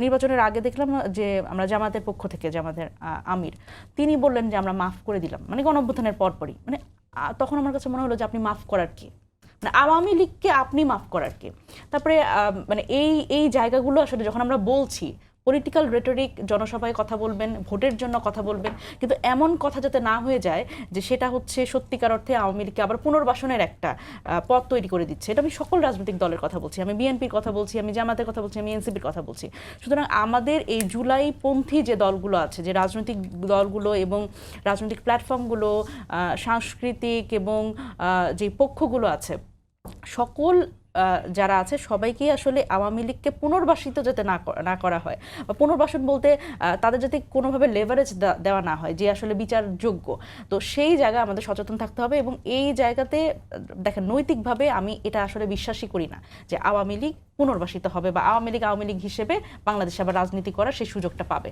নির্বাচনের আগে দেখলাম যে আমরা জামাতের পক্ষ থেকে জামাতের আমির তিনি বললেন যে আমরা মাফ করে দিলাম, মানে গণঅভ্যুত্থানের পরপরই। মানে তখন আমার কাছে মনে হলো যে আপনি মাফ করার কি, মানে আওয়ামী লীগকে আপনি মাফ করার কি? তারপরে মানে এই জায়গাগুলো আসলে যখন আমরা বলছি পলিটিক্যাল রেটরিক, জনসভায় কথা বলবেন, ভোটের জন্য কথা বলবেন, কিন্তু এমন কথা যাতে না হয়ে যায় যে সেটা হচ্ছে সত্যিকার অর্থে আওয়ামী লীগকে আবার পুনর্বাসনের একটা পথ তৈরি করে দিচ্ছে। এটা আমি সকল রাজনৈতিক দলের কথা বলছি, আমি বিএনপির কথা বলছি, আমি জামাতের কথা বলছি, আমি এনসিপির কথা বলছি। সুতরাং আমাদের এই জুলাইপন্থী যে দলগুলো আছে, যে রাজনৈতিক দলগুলো এবং রাজনৈতিক প্ল্যাটফর্মগুলো, সাংস্কৃতিক এবং যে পক্ষগুলো আছে, সকল যারা আছে সবাইকেই আসলে আওয়ামী লীগকে পুনর্বাসিত যাতে না করা হয়, বা পুনর্বাসন বলতে তাদের যাতে কোনোভাবে লেভারেজ দেওয়া না হয় যে আসলে বিচারযোগ্য। তো সেই জায়গায় আমাদের সচেতন থাকতে হবে। এবং এই জায়গাতে দেখেন, নৈতিকভাবে আমি এটা আসলে বিশ্বাসই করি না যে আওয়ামী লীগ পুনর্বাসিত হবে বা আওয়ামী লীগ হিসেবে বাংলাদেশে আবার রাজনীতি করার সেই সুযোগটা পাবে।